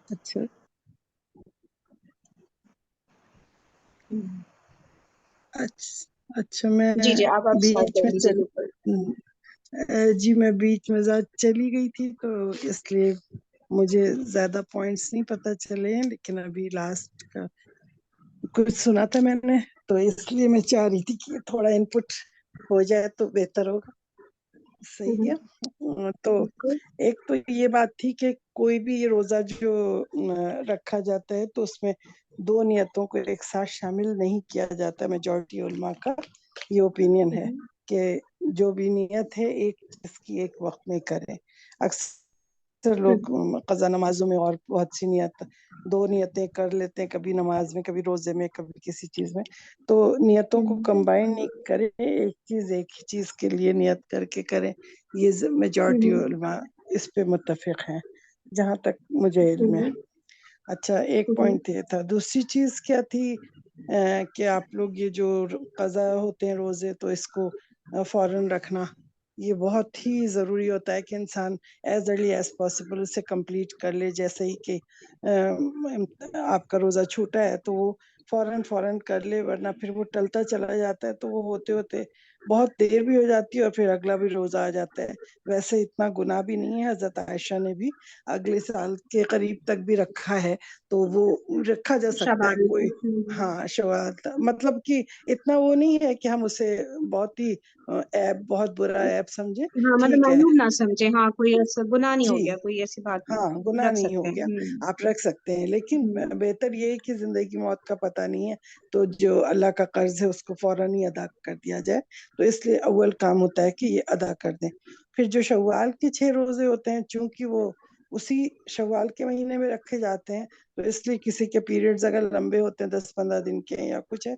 अच्छा हम्म। अच्छा अच्छा, मैं जी जी, आप स्टार्ट बीच कर में दीजिए चल बिल्कुल। जी मैं बीच में चली गई थी, तो इसलिए मुझे ज्यादा पॉइंट्स नहीं पता चले हैं, लेकिन अभी लास्ट का कुछ सुना था मैंने, तो इसलिए मैं चाह रही थी कि थोड़ा इनपुट हो जाए तो बेहतर होगा। सही है। तो बिल्कुल। एक तो ये बात थी कि कोई भी रोजा जो रखा जाता है, तो उसमें दो नियतों को एक साथ शामिल नहीं किया जाता। मेजॉरिटी उलमा का ये ओपिनियन है कि जो भी नियत है एक चीज की एक वक्त में करें। अक्सर लोग कज़ा नमाजों में और बहुत सी नियत, दो नियतें कर लेते हैं, कभी नमाज में, कभी रोजे में, कभी किसी चीज में। तो नियतों को कंबाइन नहीं करें, एक चीज एक ही चीज के लिए नियत करके करें। ये मेजॉरिटी उलमा इस पे मुत्तफिक हैं, जहां तक मुझे इल्म है। अच्छा, एक पॉइंट ये था। दूसरी चीज क्या थी कि आप लोग ये जो कज़ा होते हैं रोजे, तो इसको फौरन रखना, ये बहुत ही जरूरी होता है कि इंसान एज अर्ली एज पॉसिबल उसे कंप्लीट कर ले। जैसे ही कि आपका रोजा छूटा है तो वो फौरन फौरन कर ले, वरना फिर वो टलता चला जाता है, तो वो होते होते बहुत देर भी हो जाती है और फिर अगला भी रोजा आ जाता है। वैसे इतना गुनाह भी नहीं है, हजरत आयशा ने भी अगले साल के करीब तक भी रखा है, तो वो रखा जा सकता है शाबान कोई। हाँ, शवाल मतलब कि इतना वो नहीं है कि हम उसे बहुत ही ऐप, बहुत बुरा ऐप समझे। हाँ, मतलब ठीक है मायूब ना समझे, हाँ कोई ऐसा गुनाह नहीं हो जी, गया, कोई ऐसी बात नहीं, हाँ गुनाह रख नहीं हो सकते हैं। गया, आप रख सकते हैं। लेकिन बेहतर ये है कि जिंदगी मौत का पता नहीं है, तो जो अल्लाह का कर्ज है उसको फौरन ही अदा कर दिया जाए। तो इसलिए अव्वल काम होता है कि ये अदा कर दें। फिर जो शव्वाल के 6 रोजे होते हैं, चूंकि वो उसी शव्वाल के महीने में रखे जाते हैं, तो इसलिए किसी के पीरियड्स अगर लंबे होते हैं, 10-15 दिन के हैं या कुछ है,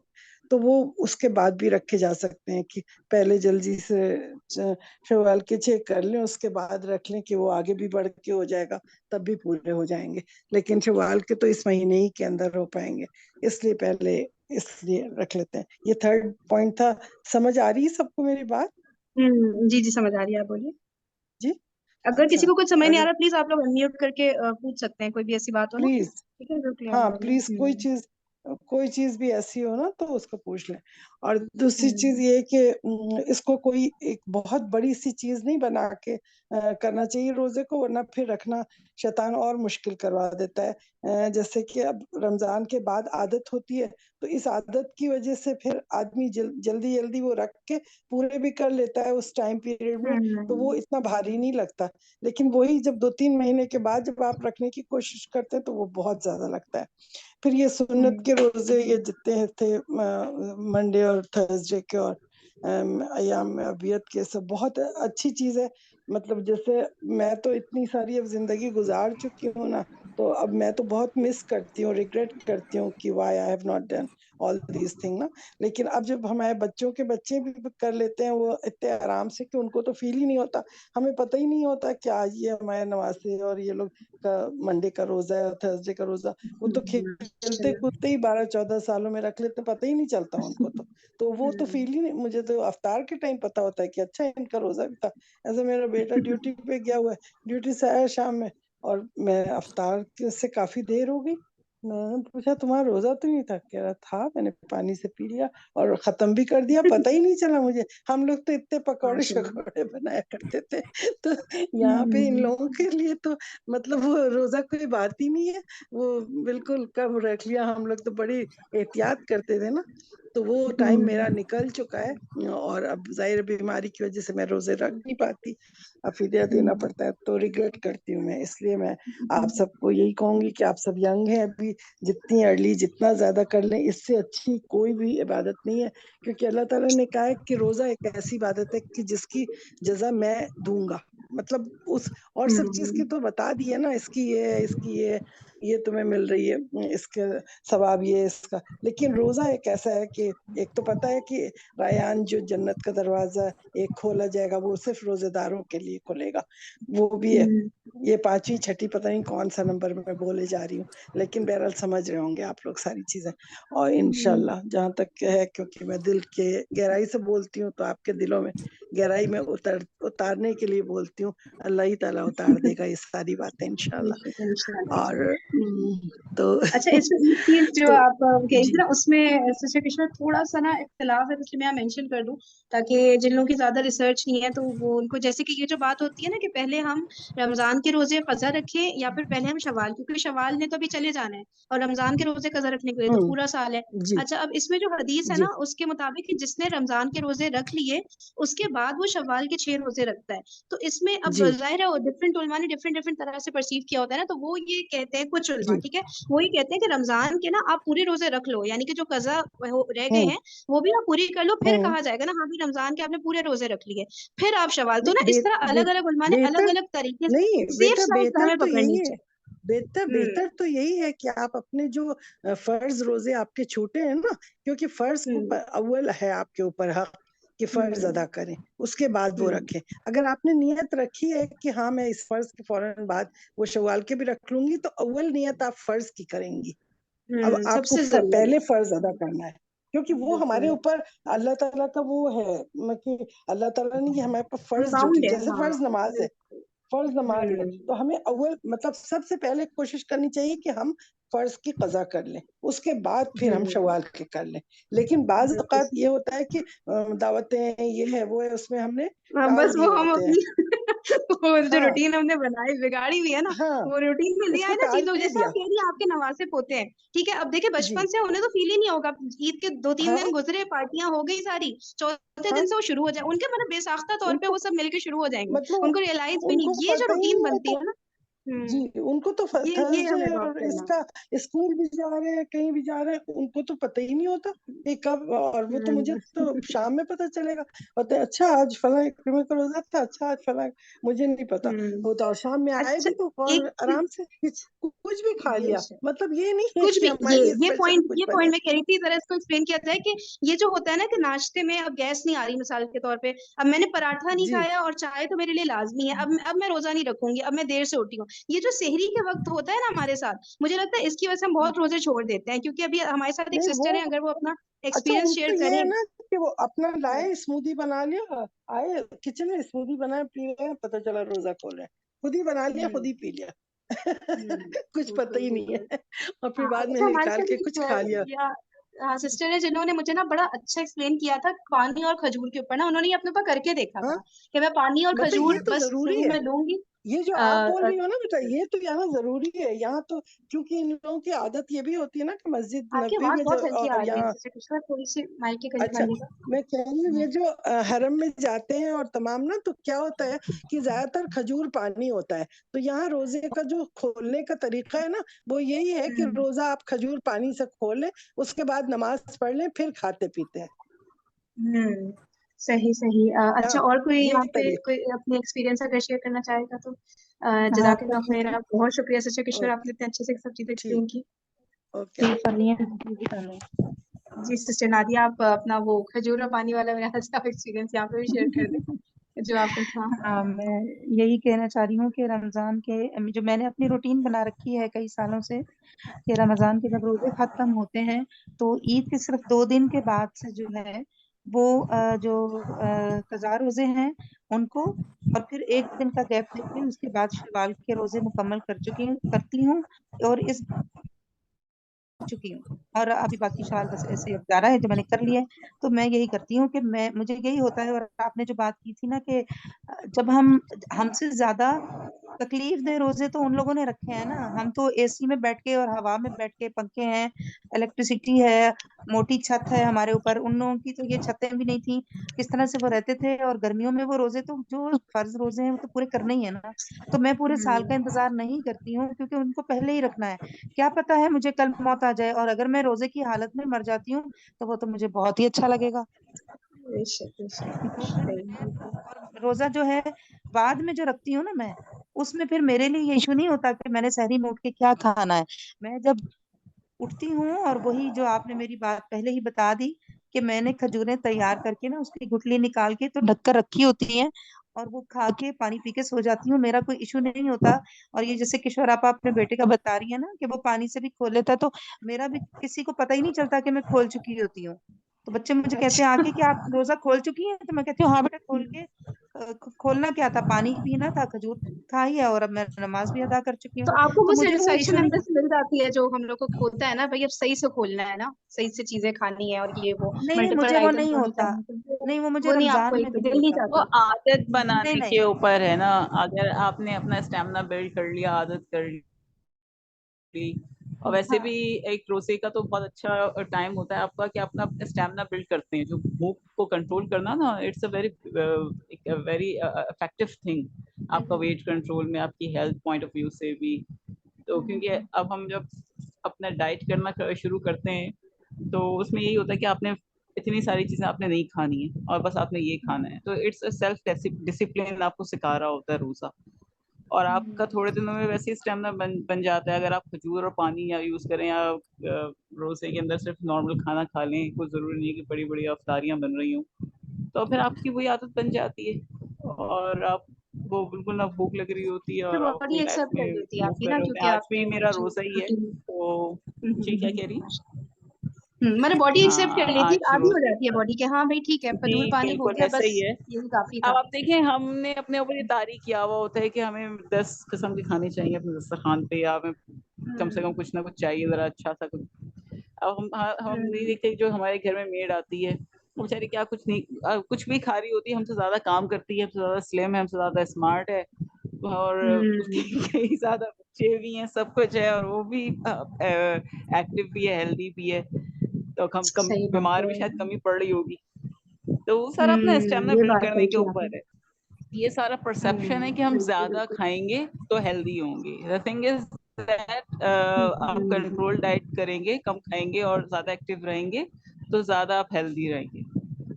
तो वो उसके बाद भी रखे जा सकते हैं। कि पहले जल्दी से शवाल के 6 कर लें, उसके बाद रख लें कि वो आगे भी बढ़ के हो जाएगा, तब भी पूरे हो जाएंगे। लेकिन शवाल के तो इस महीने ही के अंदर हो पाएंगे, इसलिए पहले इसलिए रख लेते हैं। ये थर्ड पॉइंट था। समझ आ रही है सबको मेरी बात? जी जी, समझ आ रही है, आप बोलिए। जी। अगर किसी अच्छा, को कुछ समझ नहीं आ अगर रहा, प्लीज आप लोग अनम्यूट करके पूछ सकते हैं, कोई भी ऐसी बात हो ना। प्लीज, ठीक है, जो क्लियर हाँ ना प्लीज, हो। कोई चीज भी ऐसी हो ना तो उसको पूछ लें। और दूसरी चीज हम्म। ये है कि इसको कोई एक बहुत बड़ी सी चीज नहीं बना के करना चाहिए रोजे को, वरना फिर रखना शैतान और मुश्किल करवा देता है। जैसे कि अब रमजान के बाद आदत होती है, तो इस आदत की वजह से फिर आदमी जल्दी जल्दी वो रख के पूरे भी कर लेता है उस टाइम पीरियड में, तो वो हम्म। इतना भारी नहीं लगता। लेकिन वही जब 2-3 महीने के बाद जब आप रखने की कोशिश करते हैं, तो वो बहुत ज्यादा लगता है। फिर ये सुन्नत के रोजे ये जितने थे, मंडे और थर्सडे के और अयाम में अबियत के, सब बहुत अच्छी चीज है। मतलब जैसे मैं तो इतनी सारी अब जिंदगी गुजार चुकी हूँ ना, तो अब मैं तो बहुत मिस करती हूँ, रिग्रेट करती हूँ कि why I have not done all these thing ना। लेकिन अब जब हमारे बच्चों के बच्चे भी कर लेते हैं वो इतने आराम से कि उनको तो फील ही नहीं होता, हमें पता ही नहीं होता कि आज ये हमारे नवासे और ये लोग का मंडे का रोजा है, थर्सडे का रोजा। वो तो खेलते माशाल्लाह। कूदते ही 12-14 सालों में रख लेते, पता ही नहीं चलता उनको तो वो तो फील ही नहीं। मुझे तो अफ्तार के टाइम पता होता है कि अच्छा इनका रोजा भी था। ऐसे मेरा बेटा ड्यूटी पे गया हुआ है, ड्यूटी से आया शाम में, और मैं अफ्तार से काफी देर हो गई। मैंने पूछा तुम्हारा रोजा तो नहीं था? कह रहा था, मैंने पानी से पी लिया और खत्म भी कर दिया, पता ही नहीं चला मुझे। हम लोग तो इतने पकौड़े माशाल्लाह। शकौड़े बनाया करते थे। तो यहाँ पे इन लोगों के लिए तो मतलब वो रोजा कोई बात ही नहीं है। वो बिल्कुल कब रख लिया, हम लोग तो बड़ी एहतियात करते थे ना। तो वो टाइम मेरा निकल चुका है, और अब जाहिर बीमारी की वजह से मैं रोजे रख नहीं पाती, अब फिदिया देना पड़ता है, तो रिग्रेट करती हूँ मैं। इसलिए मैं आप सबको यही कहूंगी कि आप सब यंग हैं अभी, जितनी अर्ली जितना ज्यादा कर लें, इससे अच्छी कोई भी इबादत नहीं है। क्योंकि अल्लाह ताला ने कहा है कि रोजा एक ऐसी इबादत है कि जिसकी जजा मैं दूंगा। मतलब उस, और सब चीज की तो बता दी है ना, इसकी ये है, इसकी ये तुम्हें मिल रही है, इसके सवाब ये है इसका। लेकिन रोजा एक ऐसा है कि एक तो पता है कि रायान जो जन्नत का दरवाजा एक खोला जाएगा, वो सिर्फ रोजेदारों के लिए खुलेगा, वो भी है। ये पांचवी छठी पता नहीं कौन सा नंबर में बोले जा रही हूँ, लेकिन बहरहाल समझ रहे होंगे आप लोग सारी चीजें। और इंशाल्लाह जहां तक है, क्योंकि मैं दिल के गहराई से बोलती हूँ, तो आपके दिलों में गहराई में उतारने के लिए बोलती हूँ। अल्लाह ही ताला उतार देगा ये सारी बातें इंशाल्लाह। और तो अच्छा, इसमें एक चीज जो तो आप कह रही थी जी ना, उसमें सिस्टर कृष्णा थोड़ा सा ना इख्तिलाफ है, इसलिए मैं मेंशन कर दूं ताकि जिन लोगों की ज्यादा रिसर्च नहीं है तो वो उनको, जैसे कि ये जो बात होती है ना कि पहले हम रमजान के रोजे कजा रखें या फिर पहले हम शवाल, क्योंकि शवाल ने तो अभी चले जाना है और रमजान के रोजे कजा रखने के लिए तो हम्म पूरा साल है। जी अच्छा, अब इसमें जो हदीस है जी ना उसके मुताबिक कि जिसने रमजान के रोजे रख लिए उसके बाद वो शवाल के 6 रोजे रखता है। तो इसमें अब जी जाहिर है डिफरेंट उलमा ने डिफरेंट डिफरेंट तरह से परसीव किया होता है ना, तो वो ये कहते हैं कुछ उलमा, जी ठीक है, वो ये कहते हैं कि रमजान के ना आप पूरे रोजे रख लो, यानी कि जो कजा रह गए हम्म हैं वो भी आप पूरी कर लो, फिर हम्म कहा जाएगा ना हाँ भी रमजान के आपने पूरे रोजे रख लिए, फिर आप शवाल। तो नहीं ना इस तरह अलग अलग उलमा ने अलग बेहतर अलग तरीके से नहीं सेफ बेटा, साइड बेहतर हमें तो पकड़नी यही है। चाहिए। बेहतर हम्म बेहतर तो यही है कि आप अपने जो फर्ज रोजे आपके छूटे हैं ना, क्योंकि फर्ज को हम्म अव्वल है आपके ऊपर हक कि फर्ज अदा हम्म करें, उसके बाद वो हम्म रखें। अगर आपने नियत रखी है कि हाँ मैं इस फर्ज के फौरन बाद वो शवाल के भी रख लूंगी, तो अव्वल नियत आप फर्ज की करेंगी। अब आपको सबसे जरूरी। पहले फर्ज अदा करना है, क्योंकि वो हमारे बिल्कुल, ऊपर अल्लाह ताला का वो है, मतलब कि अल्लाह ताला ने ये हमारे ऊपर फर्ज ड्यूटी, कंपाउंड है, जैसे हाँ। फर्ज नमाज है, बिल्कुल। फर्ज नमाज है, तो हमें अव्वल मतलब सबसे पहले कोशिश करनी चाहिए कि हम फर्ज की कजा कर लें, उसके बाद फिर हम हम्म शवाल के कर लें। लेकिन बाज बिल्कुल औकात सही। ये होता है कि दावतें ये है वो है, उसमें हमने हाँ, टाल बस दिए वो हम होते हैं। अपनी वो जो हाँ रूटीन हमने बनाई बिगाड़ी हुई है ना, हाँ, वो रूटीन में ले उसको आए ना टाल चीजों, दे जैसे आप दिया। कह रही हैं आपके नवासे पोते हैं, ठीक है, अब देखिए जी बचपन से उन्हें तो फील ही नहीं होगा, ईद के 2-3 दिन हाँ गुजरे, पार्टियां हो गई सारी, चौथे दिन हाँ, से वो शुरू हो जाए उनके मतलब बेसाख्ता तौर पे उनको वो सब मिलके शुरू हो जाएंगे, मतलब उनको रियलाइज भी नहीं, उनको ये जो पता ही रूटीन नहीं बनती होता। है ना। जी, उनको तो ये थर्सडे हमें अडॉप्ट और करना है। इसका स्कूल भी जा रहे हैं, कहीं भी जा रहे हैं, उनको तो पता ही नहीं होता कि कब, और वो तो मुझे तो हम्म शाम में पता चलेगा, बोलते हैं, अच्छा आज फला इक्रिमा का रोजा था, अच्छा आज फला, मुझे नहीं पता हम्म होता। और शाम में आए अच्छा, भी तो एक और चीज आराम से कुछ भी खा लिया, बेशक, मतलब ये नहीं है कुछ कि भी, हमारे लिए स्पेशल कुछ ये बने। पॉइंट मैं कह रही थी, जरा इसको एक्सप्लेन किया जाए कि ये जो होता है ना कि नाश्ते में अब गैस नहीं आ रही मिसाल के तौर पे, अब मैंने पराठा नहीं जी खाया और चाय तो मेरे लिए लाजमी है, अब मैं रोजा नहीं रखूंगी, अब मैं देर से उठी हूँ, ये जो सेहरी के वक्त होता है ना हमारे साथ, मुझे लगता है इसकी वजह से हम बहुत रोजे छोड़ देते हैं, क्योंकि अभी हमारे साथ एक नहीं वो, सिस्टर है, अगर वो अपना अच्छा एक्सपीरियंस उनको शेयर ये है करें। ना कि वो अपना लाए स्मूदी बना लिया, आए किचन में स्मूदी बनाए पी रहे हैं, पता चला रोजा खोल रहे हैं, खुद ही बना लिया खुद हम्म ही पी लिया। कुछ पता बिल्कुल ही नहीं बिल्कुल। है, और फिर हाँ, बाद में अच्छा हमारे निकाल साथ के एक कुछ खा लिया। या हाँ सिस्टर है जिन्होंने मुझे ना बड़ा अच्छा एक्सप्लेन किया था पानी और खजूर के ऊपर ना, उन्होंने ये अपने ऊपर करके देखा हाँ था कि मैं पानी और मतलब ये खजूर तो बस जरूरी शुरू है, में लूंगी। ये जो आप बोल रही हो ना बेटा, ये तो यहाँ जरूरी है यहाँ तो, क्योंकि इन लोगों की आदत ये भी होती है ना कि मस्जिद आपकी नबी आवाज में जो, बहुत हल्की आ और रही है यहाँ, सिस्टर कृष्णा, थोड़ी सी माइक के करीब अच्छा आइएगा। मैं कह रही हूँ, ये जो हरम में जाते हैं और तमाम ना, तो क्या होता है कि ज्यादातर खजूर पानी होता है, तो यहाँ रोजे का जो खोलने का तरीका है ना, वो यही है कि हम्म रोजा आप खजूर पानी से खोल लें, उसके बाद नमाज पढ़ लें, फिर खाते पीते हैं। हम्म सही सही। अच्छा, हाँ और कोई ये यहाँ पे तरीका। कोई अपनी एक्सपीरियंस अगर शेयर करना चाहेगा तो हाँ जज़ाकल्लाह कर खैर, बहुत शुक्रिया सिस्टर कृष्णा, ओके आपने इतने अच्छे से सब चीजें ठीक, एक्सप्लेन की। ओके जी फरमाइए जी जी फरमाइए। जी सिस्टर नादिया, आप अपना वो खजूर और पानी वाला मेरा अच्छा एक्सपीरियंस यहाँ पे भी शेयर कर दें जो आपने था। हाँ मैं यही कहना चाह रही हूँ कि रमजान के जो मैंने अपनी रूटीन बना रखी है कई सालों से, कि रमजान के जब रोजे खत्म होते हैं तो ईद के सिर्फ 2 दिन के बाद से जो है वो जो कज़ा रोजे हैं उनको, और फिर एक दिन का गैप लेके उसके बाद शवाल के रोजे मुकम्मल करती हूँ। और इस चुकी हूँ, और अभी बाकी शाल बस ऐसे अब जा रहा है जो मैंने कर लिया है। तो मैं यही करती हूँ कि मैं मुझे यही होता है। और आपने जो बात की थी ना कि जब हम हमसे ज्यादा तकलीफ दे रोजे तो उन लोगों ने रखे हैं ना, हम तो एसी में बैठ के और हवा में बैठ के, पंखे हैं, इलेक्ट्रिसिटी है, मोटी छत है हमारे ऊपर, उन लोगों की तो ये छतें भी नहीं थी, किस तरह से वो रहते थे। और गर्मियों में वो रोजे तो जो फर्ज रोजे हैं वो तो पूरे करने ही है ना। तो मैं पूरे साल का हम्म इंतजार नहीं करती हूँ, क्योंकि उनको पहले ही रखना है। क्या पता है मुझे कल मौत आ जाए, और अगर मैं रोजे की हालत में मर जाती हूँ तो वो तो मुझे बहुत ही अच्छा लगेगा। बेशक बेशक तो फिर सही मैं, बिल्कुल। और रोजा जो है बाद में जो रखती हूँ ना मैं, उसमें फिर मेरे लिए ये इशू नहीं होता कि मैंने सहरी में उठ के क्या खाना है। मैं जब उठती हूँ, और वही जो आपने मेरी बात पहले ही बता दी कि मैंने खजूरें तैयार करके ना उसकी गुठली निकाल के तो ढक कर रखी होती हैं, और वो खा के पानी पी के सो जाती हूँ, मेरा कोई इशू नहीं होता। और ये जैसे किशोर आप अपने बेटे का बता रही है ना कि वो पानी से भी खोल लेता है, तो मेरा भी किसी को पता ही नहीं चलता कि मैं खोल चुकी होती हूँ। तो बच्चे मुझे कहते हैं अच्छा आके कि आप रोजा खोल चुकी हैं, तो मैं कहती हूँ हाँ बेटा खोल के खोलना क्या था, पानी पीना था, खजूर था ही है, और अब मैं नमाज भी अदा कर चुकी तो हूँ, आपको वो तो मुझे वो सेटिस्फेक्शन इशू अंदर नहीं। से मिल जाती है जो हम लोग को होता है ना भाई, अब सही से खोलना है ना, सही से चीजें खानी है और ये वो नहीं नहीं, मल्टीपल मुझे वो आइटम्स नहीं होने होता, चाहिए, तो नहीं वो मुझे वो नहीं, आपको रमजान में एक नहीं दिल नहीं होता। वो चाहता। आदत नहीं बनाने नहीं, के ऊपर है ना, अगर आपने अपना स्टेमिना बिल्ड कर लिया, आदत कर ली, और वैसे हाँ भी एक रोजे का तो बहुत अच्छा टाइम होता है आपका कि अपना स्टेमिना बिल्ड करते हैं, जो भूख को कंट्रोल करना ना, it's a very effective thing आपका वेट कंट्रोल में, आपकी हेल्थ पॉइंट ऑफ व्यू से भी। तो क्योंकि अब हम जब अपना डाइट करना शुरू करते हैं तो उसमें यही होता है कि आपने इतनी सारी चीजें आपने नहीं खानी है और बस आपने ये खाना है, तो इट्स अ सेल्फ डिसिप्लिन आपको सिखा रहा होता है रोजा। और आपका थोड़े दिनों में वैसे ही स्टेमिना बन जाता है, अगर आप खजूर और पानी या यूज करें या रोजे के अंदर सिर्फ नॉर्मल खाना खा लें, कोई जरूरी नहीं है कि बड़ी बड़ी अफ्तारियां बन रही हों, तो फिर आपकी वही आदत बन जाती है और आप वो बिल्कुल ना भूख लग रही होती है फिर और आप बॉडी अपनी लाइफ एक्सेप्ट कर में लेती है मूव आपकी कर ना, रहे होते क्योंकि हैं। आज भी आपने मेरा जो रोजा ही है, रूटीन। तो जी क्या कह रही हैं? मैंने बॉडी एक्सेप्ट कर हाँ, लेती है, आज आदी हो रोजे जाती है बॉडी के, हाँ भाई ठीक है, खजूर जी पानी हो बिल्कुल गया ऐसा बस, ही है। यही काफी अब था। आप देखिए, हमने अपने ऊपर ये तारीख किया हुआ होता है कि हमें 10 किस्म के खाने चाहिए अपने दस्तरखान पे, या हमें कम से कम कुछ ना कुछ चाहिए, जरा अच्छा सा कुछ। अब हम नहीं देखते, जो हमारे घर में मेड आती है वो बेचारी क्या कुछ नहीं कुछ भी खा रही होती है, हमसे ज्यादा काम करती है, हमसे ज्यादा स्लिम है, हमसे ज्यादा स्मार्ट है, और उसके कई ज्यादा बच्चे भी हैं, सब कुछ है, और वो भी एक्टिव भी है, हेल्दी भी है, तो कम सही बात बीमार है। भी शायद कमी पड़ रही होगी। तो वो सारा अपना स्टेमिना ये बिल्ड बात करने सही के की ऊपर आपने। है। ये सारा परसेप्शन है कि हम बिल्कुल ज्यादा बिल्कुल। खाएंगे तो हेल्दी होंगे। द थिंग इज दैट आप कंट्रोल डाइट करेंगे, कम खाएंगे और ज्यादा एक्टिव रहेंगे, तो ज्यादा आप हेल्दी रहेंगे।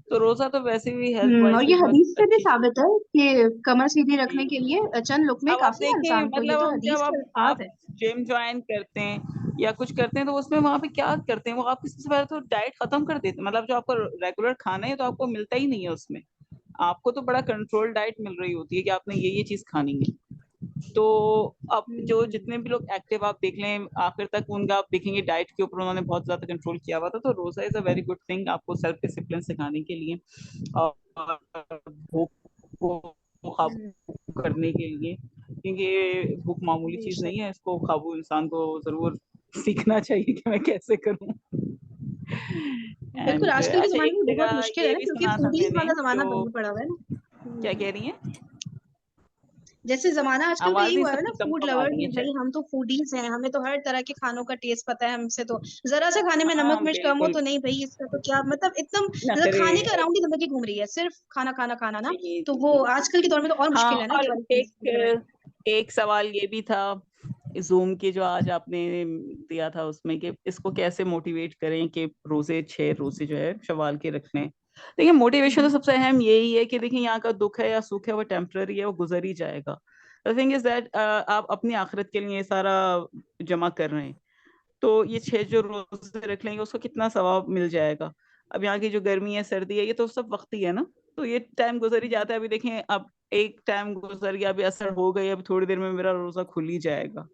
तो रोजा तो वैसे भी हेल्थ वाइज और भी ये बहुत हदीस से भी अच्छी चीज साबित है कि कमर सीधी है। रखने के लिए चंद लुकमे अब आप काफी है देखिए, इंसान को, ये मतलब तो हम जब हदीस के आप अल्फाज है। जिम ज्वाइन करते हैं या कुछ करते हैं, तो उसमें वहां पे क्या करते हैं, वो आपकी सबसे पहले तो डाइट खत्म कर देते हैं, मतलब जो आपको रेगुलर खाना है तो आपको मिलता ही नहीं है उसमें। आपको तो बड़ा कंट्रोल डाइट मिल रही होती है कि आपने ये चीज खानी है। तो अब जो जितने भी लोग एक्टिव आप देख लें आखिर तक, उनका आप देखेंगे डाइट के ऊपर उन्होंने बहुत ज्यादा कंट्रोल किया हुआ था। तो रोजा is a very good thing आपको सेल्फ डिसिप्लिन सिखाने के लिए और भूख को काबू करने के लिए, क्योंकि भूख मामूली चीज बेशक। नहीं है, इसको काबू इंसान को जरूर सीखना चाहिए कि मैं कैसे करूं। बिल्कुल, एंड आजकल के अच्छा, जमाने एक में बहुत जगह मुश्किल है ये ना, भी क्योंकि सुना था फूडीज मैंने, वाला जमाना जो बन पड़ा हुआ है ना। क्या कह रही हैं? जैसे जमाना आजकल का आवाज यही नहीं हुआ है ना, सबकी कम फूड कम आ लवर्स रही है भाई, शायद। हम तो फूडीज हैं, हमें तो हर तरह के खानों का टेस्ट पता है, हमसे तो जरा सा खाने में नमक हाँ मिर्च कम हो बिल्कुल, तो नहीं भाई, इसका तो क्या मतलब, एकदम मतलब नखरे। खाने का अराउंड ही जिंदगी घूम रही है, सिर्फ खाना खाना खाना ना। जी तो वो जी। आजकल के दौर में तो और हाँ, मुश्किल है ना ये और वाली चीज। एक सवाल ये भी था जूम के जो आज आपने दिया था उसमें, कि इसको कैसे मोटिवेट करें कि 6 रोजे जो है शवाल के रखने। देखिए, मोटिवेशन तो सबसे अहम यही है कि देखिए, यहाँ का दुख है या सुख है वो टेम्पररी है, वो गुजर ही जाएगा। द थिंग इज दैट आप अपनी आखिरत के लिए ये सारा जमा कर रहे हैं, तो ये 6 जो रोजे रख लेंगे उसको कितना सवाब मिल जाएगा। अब यहाँ की जो गर्मी है, सर्दी है, ये तो सब वक्त ही है ना, तो ये टाइम गुजर ही जाता है। अभी देखें, अब एक टाइम गुजर गया, अभी असर हो गई, अभी थोड़ी देर में मेरा रोजा खुल ही जाएगा।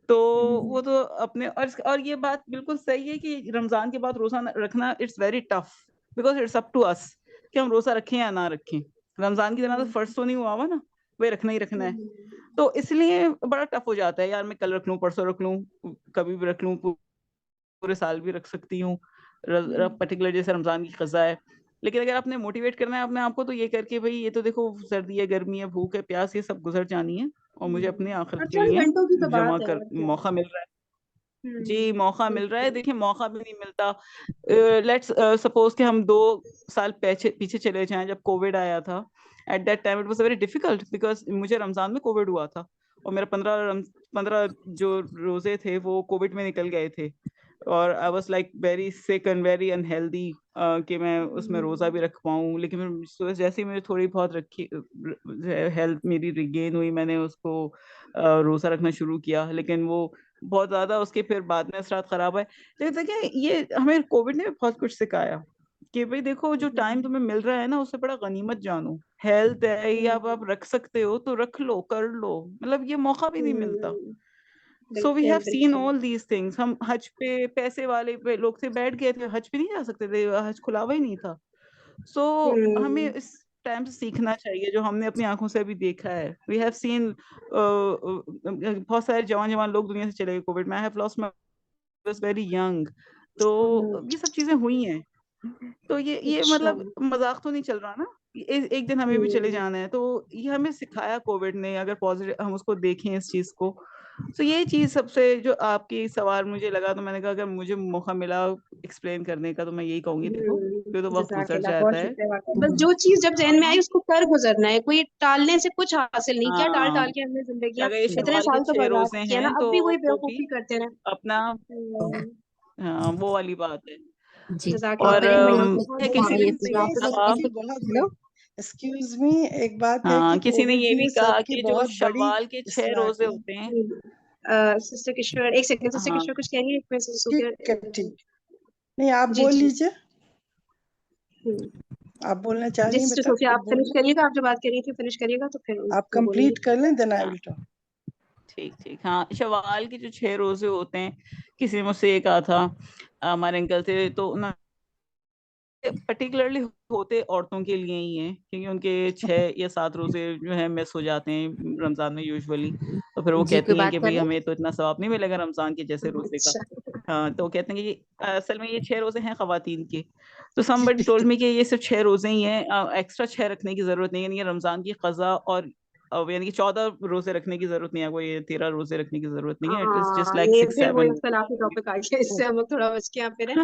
तो वो तो अपने, और ये बात बिल्कुल सही है कि रमजान के बाद रोजा रखना it's very tough, because it's up to us कि हम रोजा रखें या ना रखें। रमजान की तरह तो फर्ज तो नहीं हुआ हुआ ना, वही रखना ही रखना है। तो इसलिए बड़ा टफ हो जाता है, यार मैं कल रख लूं, परसों रख लूं, कभी भी रख लूं, पूरे साल भी रख सकती हूँ, पर्टिकुलर जैसे रमजान की कज़ा है। लेकिन अगर आपने मोटिवेट करना है अपने आप को, तो ये करके भाई, ये तो देखो सर्दी है, गर्मी है, भूख है, प्यास, ये सब गुजर जानी है, और मुझे अपनी आखिरत और के चंद लिए घंटों की तो जमा बात है, कर और क्या। मौका मिल रहा है। जी, मौका मिल रहा है। बिल्कुल। देखिए, मौका भी नहीं मिलता। लेट्स सपोज कि हम 2 साल पीछे पीछे चले जाएं, जब कोविड आया था। At that time it was very difficult, because मुझे रमजान में कोविड हुआ था, और मेरा 15 जो रोजे थे वो कोविड में निकल गए थे, और I was like very sick and very unhealthy कि मैं उसमें रोजा भी रख पाऊँ। लेकिन जैसे ही मुझे थोड़ी बहुत रखी हेल्थ मेरी रिगेन हुई, मैंने उसको रोजा रखना शुरू किया। लेकिन वो बहुत ज्यादा उसके फिर बाद में असरात खराब है। लेकिन देखिए, ये हमें कोविड ने बहुत कुछ सिखाया कि भाई देखो, जो टाइम तुम्हें मिल रहा है ना, उससे बड़ा गनीमत जानो। हेल्थ है, ये आप रख सकते हो तो रख लो, कर लो, मतलब ये मौका भी नहीं मिलता। सो वी हैव बिल्कुल सीन बिल्कुल। All these things. हम हज पे पैसे वाले पे लोग थे, बैठ गए थे, हज पे नहीं जा सकते थे, हज खुला हुआ ही नहीं था। सो हमें टाइम से सीखना चाहिए, जो हमने अपनी आंखों से अभी देखा है। वी हैव सीन बहुत सारे जवान लोग दुनिया से चले गए कोविड में। I have lost my was very young. तो ये सब चीजें हुई हैं। तो ये अच्छा। मतलब मजाक तो नहीं चल रहा ना, एक दिन हमें भी चले जाना है। तो ये हमें सिखाया कोविड ने, अगर पॉजिटिव हम उसको देखें इस चीज को। तो ये चीज सबसे, जो आपकी सवाल मुझे लगा, तो मैंने कहा अगर मुझे मौका मिला एक्सप्लेन करने का तो मैं यही कहूंगी, देखो ये तो वक्त गुजर जज़ाकल्लाह, बहुत जाता है। शुक्रिया वाकई। बस जो चीज जब जहन में आई उसको कर गुजरना है, कोई टालने से कुछ हासिल नहीं किया। टाल हाँ, के हमने जिंदगियां अगर ये इतने शव्वाल के साल तो 6 बर्बाद रोजे किया ना, हैं अब भी वही तो भी बेवकूफी करते रहे। अपना, हाँ वो वाली बात है। जी जज़ाकल्लाह और खैर। है किसी ये ने आप कहा, बहुत एक्सक्यूज मी, एक बात है हाँ कि किसी ने कोविड ये भी में कहा सबकी कि जो बहुत बड़ी शव्वाल के 6 इस्लाह रोजे की। होते हैं, सिस्टर किशोर, एक सेकंड, सिस्टर हाँ किशोर कुछ कह रही है, एक मिनट ठीक है, सुकिया। ठीक। नहीं, आप जी बोल जी। लीजिए, आप बोलना चाह जी रही हैं सिस्टर बेटा, सोफिया, तो आप फिनिश बोलिए। करिएगा, आप जो बात कर रही थी फिनिश करिएगा तो फिर आप मैं बोलूंगी। कंप्लीट कर लें, देन आई हाँ विल टॉक। ठीक। हाँ, शव्वाल के जो 6 रोजे होते हैं, किसी ने मुझसे ये कहा था, हमारे अंकल थे, तो उन्होंने पर्टिकुलरली होते औरतों के लिए ही हैं, क्योंकि उनके 6 या 7 रोजे जो है मिस हो जाते हैं रमजान में यूजुअली। तो फिर वो जी की कहती हैं बात कि कर भाई रहे हैं। हमें तो इतना सवाब नहीं मिलेगा रमजान के जैसे रोजे का। अच्छा। हाँ, तो वो कहते हैं कि असल में ये 6 रोजे हैं खवातीन के। तो समबडी टोल्ड मी कि ये सिर्फ 6 रोजे ही हैं, एक्स्ट्रा 6 रखने की जरूरत नहीं है, यानी ये रमजान की कज़ा और यानी कि 14 रोजे रखने की जरूरत नहीं है, कोई 13 रोजे रखने की जरूरत नहीं है। इट इज जस्ट हाँ, लाइक ये 6 फिर वही 7। इख्तलाफी टॉपिक आ गया, इससे हम लोग थोड़ा बच के यहाँ पे रहे।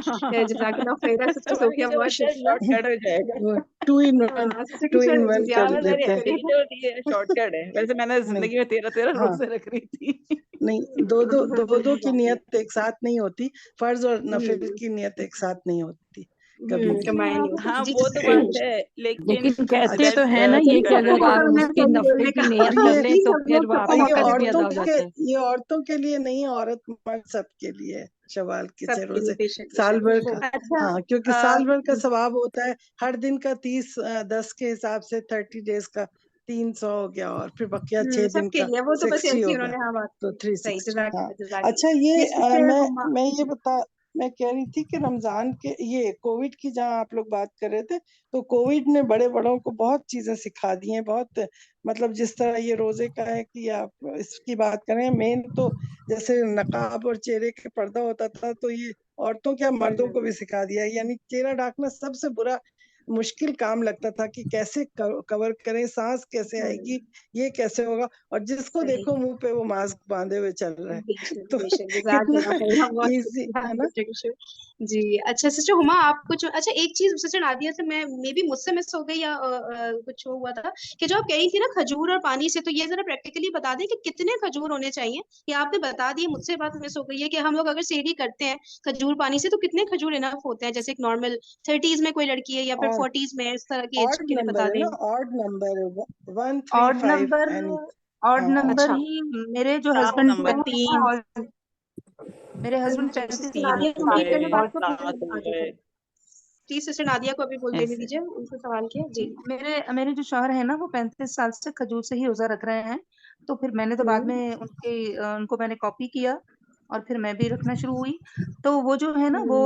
जज़ाकल्लाह खैर, सिस्टर तो मैंने कहा सोफिया, चलो बहुत शायद शुक्रिया। शॉर्टकट हो जाएगा। टू इन वन, हाँ, sister two in Kishore one जी कर आप हाँ, फिनिश लेते हैं। करिए। चलो ठीक है, शॉर्टकट है। वैसे मैंने नहीं, जिंदगी में 13 हाँ, रोजे रख रही थी। नहीं, दो की जज़ाकल्लाह। नियत एक साथ नहीं होती, फर्ज और नफिल हम्म की नियत एक साथ नहीं होती कभी भी। कंबाइन नहीं कुछ हाँ होती। जी वो तो बात सिस्टर। है, लेकिन लेकिन कहते तो दैट है ना ये कि अगर आप हमने उसकी सही नफले बोलने की का नियत और कर लें प्लीज तो हम फिर लोग वो सबको आपका मौका फर्ज भी दें। अदा हो जाता है। ये औरतों के लिए नहीं, औरत मर्द सबके लिए है शवाल के 6 सबके लिए रोजे, बेशक साल भर का। बेशक। अच्छा। हाँ, क्योंकि साल भर का सवाब होता है, हर दिन का 10 के हिसाब से 30 डेज का 300 हो गया, और फिर बकिया 6 दिन सबके का लिए वो तो बस 60 ऐसी हो गया, उन्होंने हाँ बात तो की। सही, 360। हाँ, जज़ाकल्लाह। अच्छा, ये सिस्टर मैं ये मैं कह रही थी कि रमजान के, ये कोविड की जहाँ आप लोग बात कर रहे थे, तो कोविड ने बड़े बड़ों को बहुत चीजें सिखा दी हैं, बहुत, मतलब जिस तरह ये रोजे का है कि आप इसकी बात करें, मेन तो जैसे नकाब और चेहरे के पर्दा होता था, तो ये औरतों क्या मर्दों को भी सिखा दिया है। यानी चेहरा ढकना सबसे बुरा मुश्किल काम लगता था कि कैसे कवर करें, सांस कैसे आएगी, ये कैसे होगा, और जिसको सही। देखो मुंह पे वो मास्क बांधे हुए चल रहा है, बेशक तो बेशक, कितना जज़ाकल्लाह खैर, बहुत इजी शुक्रिया है ना। सिस्टर किशोर जी। अच्छा सिस्टर हुमा, आप कुछ, अच्छा एक चीज सिस्टर नादिया से मैं मे बी मुझसे मिस हो गई या कुछ हुआ था, कि जो आप कह रही थी ना खजूर और पानी से, तो ये जरा प्रैक्टिकली बता दें कि कितने खजूर होने चाहिए। ये आपने बता दिए, मुझसे बात मिस हो गई है कि हम लोग अगर सेहरी करते हैं खजूर पानी से तो कितने खजूर इनफ होते हैं, जैसे एक नॉर्मल 30s में कोई लड़की है या फिर और 40s में, इस तरह की एज ऑड के लिए नंबर बता है दें। ना, ऑड नंबर है, ऑड 135 नंबर, एनी। ऑड हाँ, नंबर अच्छा। ही मेरे जो सात हस्बैंड नंबर 3, मेरे हस्बैंड जी 35 सिस्टर साल नादिया के कंप्लीट थे करने गए बात और को, 7 हो आगे गए, प्लीज सिस्टर नादिया को अभी बोल देने ऐसे। दीजिए, उनसे सवाल किया जी। मेरे मेरे जो शौहर है ना वो 35 साल से खजूर से ही रोजा रख रहे हैं। तो फिर मैंने तो बाद में उनको मैंने कॉपी किया और फिर मैं भी रखना शुरू हुई। तो वो जो है ना वो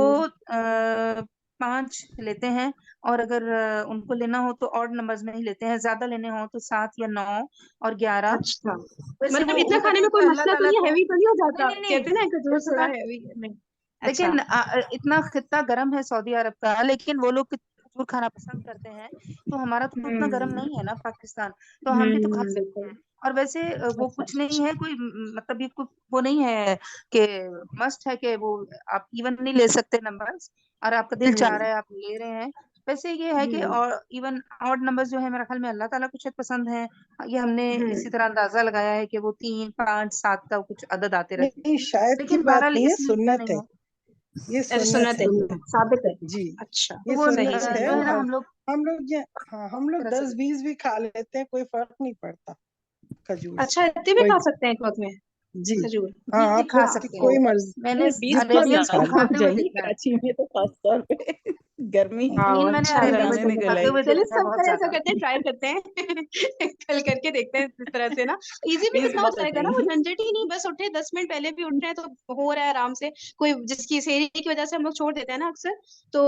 5 लेते हैं, और अगर उनको लेना हो तो ऑड नंबर्स में ही लेते हैं, ज्यादा लेने हो तो 7 या 9 और 11। अच्छा, वैसे मतलब इतना वो खाने कहते में हैं कोई कि अल्लाह मसला तो ताला नहीं, को हैवी तो नहीं हो नहीं जाता, नहीं कहते हैं ना खजूर थोड़ा इतना, हैवी नहीं। अच्छा। लेकिन इतना खित्ता गर्म है सऊदी अरब का, लेकिन वो लोग खजूर खाना पसंद करते हैं। तो हमारा तो उतना गर्म हम्म नहीं है ना पाकिस्तान, तो हम भी तो खा सकते बिल्कुल। हैं। और वैसे वो अच्छा। कुछ नहीं है कोई मतलब ये कोई वो नहीं है कि मस्ट है कि वो आप इवन नहीं ले सकते नंबर्स, और आपका दिल चाह रहा हम्म है आप ले रहे हैं। वैसे ये है कि हम्म और इवन ऑड नंबर्स जो है मेरे ख्याल में अल्लाह ताला को शायद पसंद है। ये हमने इसी हम्म तरह अंदाजा लगाया है कि वो 3 5 7 का कुछ अदद आते रहते हैं। नहीं, शायद की लेकिन बात बहरहाल नहीं है, इसमें इतना सुन्नत नहीं है, है। ये अच्छा, सुन्नत सुन्नत है। है, साबित है। जी, अच्छा। तो ये वो सही सुन्नत सही है, जो है ना और हम लोग हम लोग ये, हाँ, हम लोग तरह से 10-20 भी खा लेते हैं, कोई फर्क नहीं पड़ता खजूर से, अच्छा, इतने भी कोई। खा सकते हैं एक वक्त में जी, खजूर? हाँ, खा आपकी सकते हैं। कोई मर्जी। मैंने 20 तो अरेबियंस ज्यादा को खा मान खाते हुए जाएंगी देखा है। कराची में तो खासतौर पे गर्मी नींद मैंने अच्छा अभी लगा लगाने बिल्कुल निकल खाते आई। हुए चलिए देखा है सब बहुत करें, ऐसा ज्यादा। करते हैं, ट्राई करते हैं कल करके देखते हैं इस तरह से ना। इजी भी प्लीज कितना हो बहुत जाएगा ना, वो अच्छी। झंझट ही नहीं, बस उठे 10 मिनट पहले भी उठ रहे हैं तो हो रहा है आराम से। कोई जिसकी सेहरी की वजह से हम लोग छोड़ देते हैं ना अक्सर, तो